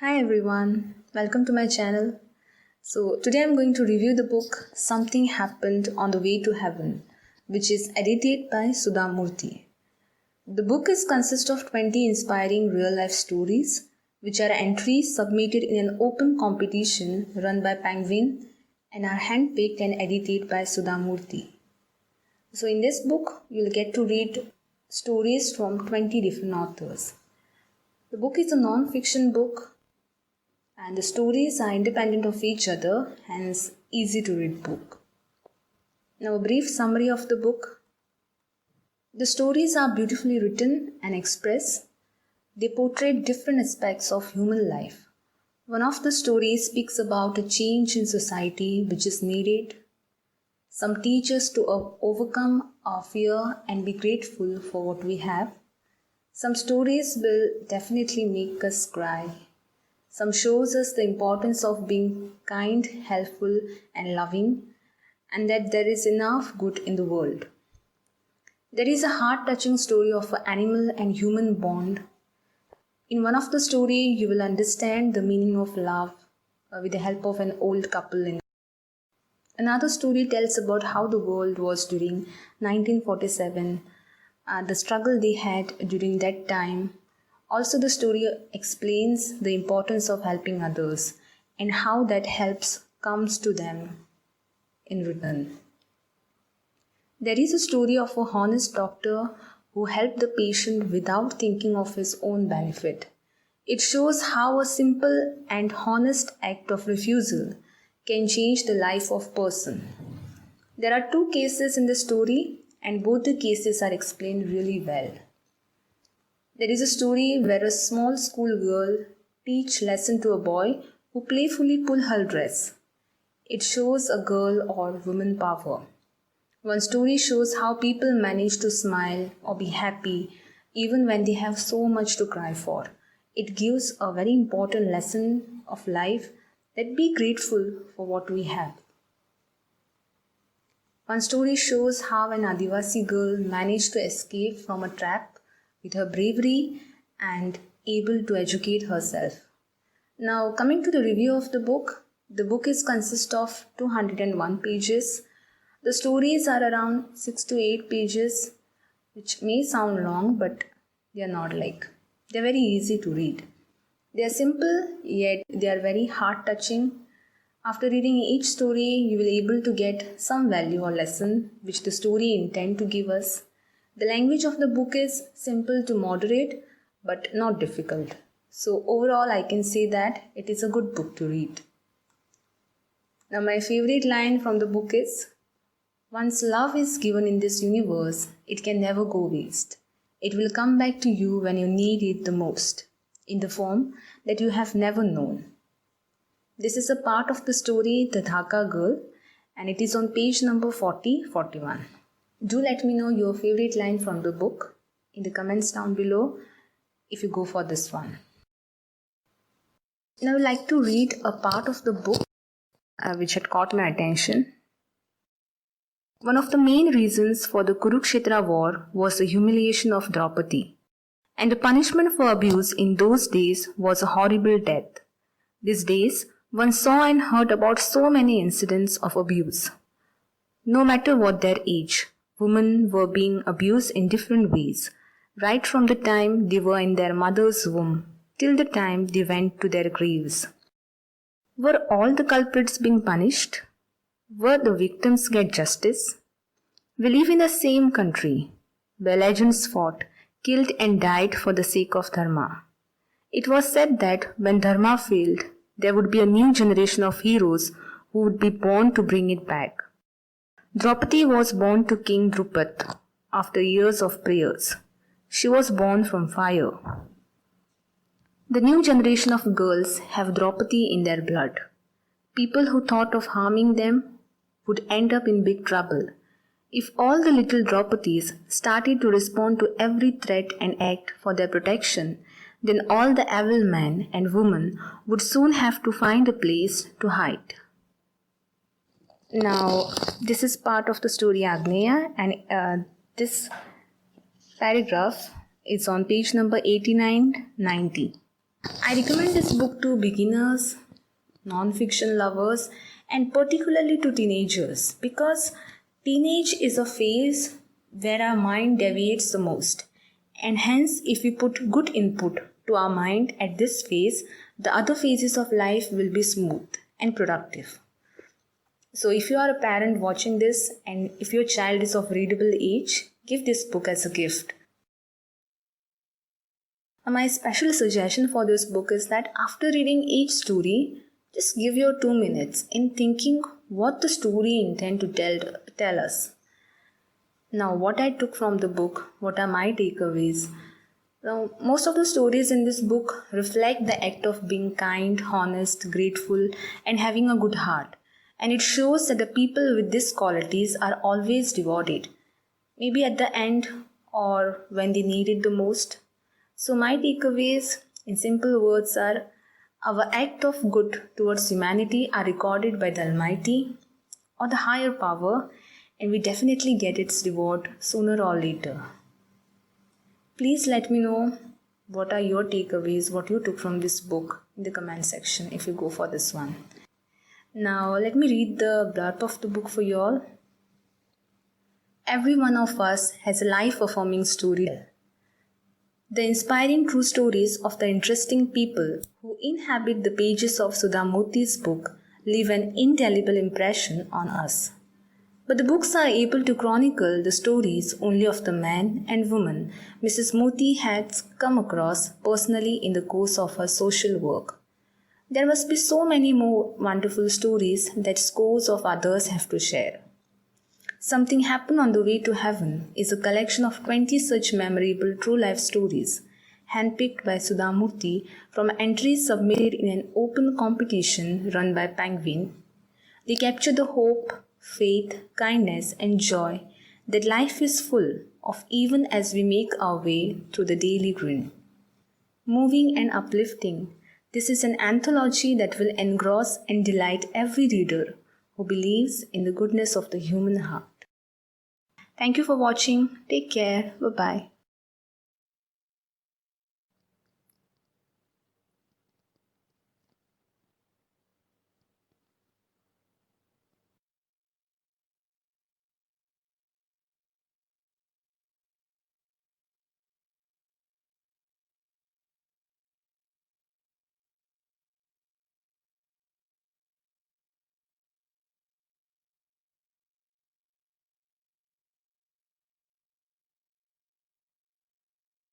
Hi everyone, welcome to my channel. So, today I'm going to review the book Something Happened on the Way to Heaven, which is edited by Sudha Murthy. The book consists of 20 inspiring real life stories, which are entries submitted in an open competition run by Penguin and are handpicked and edited by Sudha Murthy. So, in this book, you'll get to read stories from 20 different authors. The book is a non-fiction book and the stories are independent of each other, hence easy to read book. Now a brief summary of the book. The stories are beautifully written and express. They portray different aspects of human life. One of the stories speaks about a change in society which is needed. Some teach us to overcome our fear and be grateful for what we have. Some stories will definitely make us cry. Some shows us the importance of being kind, helpful and loving, and that there is enough good in the world. There is a heart-touching story of an animal and human bond. In one of the stories, you will understand the meaning of love with the help of an old couple. Another story tells about how the world was during 1947, the struggle they had during that time. Also, the story explains the importance of helping others and how that helps comes to them in return. There is a story of a honest doctor who helped the patient without thinking of his own benefit. It shows how a simple and honest act of refusal can change the life of a person. There are two cases in the story and both the cases are explained really well. There is a story where a small school girl teach lesson to a boy who playfully pull her dress. It shows a girl or woman power. One story shows how people manage to smile or be happy even when they have so much to cry for. It gives a very important lesson of life that be grateful for what we have. One story shows how an Adivasi girl managed to escape from a trap with her bravery and able to educate herself. Now coming to the review of the book consists of 201 pages. The stories are around 6 to 8 pages, which may sound long, but they are not like. They are very easy to read. They are simple, yet they are very heart-touching. After reading each story, you will be able to get some value or lesson which the story intend to give us. The language of the book is simple to moderate, but not difficult. So overall, I can say that it is a good book to read. Now my favorite line from the book is, "Once love is given in this universe, it can never go waste. It will come back to you when you need it the most, in the form that you have never known." This is a part of the story, The Dhaka Girl, and it is on page number 41. Do let me know your favorite line from the book in the comments down below if you go for this one. Now I would like to read a part of the book which had caught my attention. One of the main reasons for the Kurukshetra war was the humiliation of Draupadi, and the punishment for abuse in those days was a horrible death. These days, one saw and heard about so many incidents of abuse. No matter what their age, women were being abused in different ways, right from the time they were in their mother's womb till the time they went to their graves. Were all the culprits being punished? Were the victims get justice? We live in the same country where legends fought, killed and died for the sake of Dharma. It was said that when Dharma failed, there would be a new generation of heroes who would be born to bring it back. Draupadi was born to King Drupad after years of prayers. She was born from fire. The new generation of girls have Draupadi in their blood. People who thought of harming them would end up in big trouble. If all the little Draupadis started to respond to every threat and act for their protection, then all the evil men and women would soon have to find a place to hide. Now, this is part of the story Agneya, and this paragraph is on page number 89-90. I recommend this book to beginners, non-fiction lovers, and particularly to teenagers because teenage is a phase where our mind deviates the most. And hence, if we put good input to our mind at this phase, the other phases of life will be smooth and productive. So, if you are a parent watching this and if your child is of readable age, give this book as a gift. My special suggestion for this book is that after reading each story, just give your 2 minutes in thinking what the story intend to tell us. Now, what I took from the book, what are my takeaways? Now, most of the stories in this book reflect the act of being kind, honest, grateful, and having a good heart. And it shows that the people with these qualities are always rewarded, maybe at the end or when they need it the most. So, my takeaways in simple words are our act of good towards humanity are recorded by the Almighty or the higher power, and we definitely get its reward sooner or later. Please let me know what are your takeaways, what you took from this book in the comment section if you go for this one. Now, let me read the blurb of the book for you all. Every one of us has a life-affirming story. The inspiring true stories of the interesting people who inhabit the pages of Sudha Murthy's book leave an indelible impression on us. But the books are able to chronicle the stories only of the man and woman Mrs. Murthy has come across personally in the course of her social work. There must be so many more wonderful stories that scores of others have to share. Something Happened on the Way to Heaven is a collection of 20 such memorable true life stories, handpicked by Sudha Murthy from entries submitted in an open competition run by Penguin. They capture the hope, faith, kindness, and joy that life is full of even as we make our way through the daily grind. Moving and uplifting, this is an anthology that will engross and delight every reader who believes in the goodness of the human heart. Thank you for watching. Take care. Bye-bye.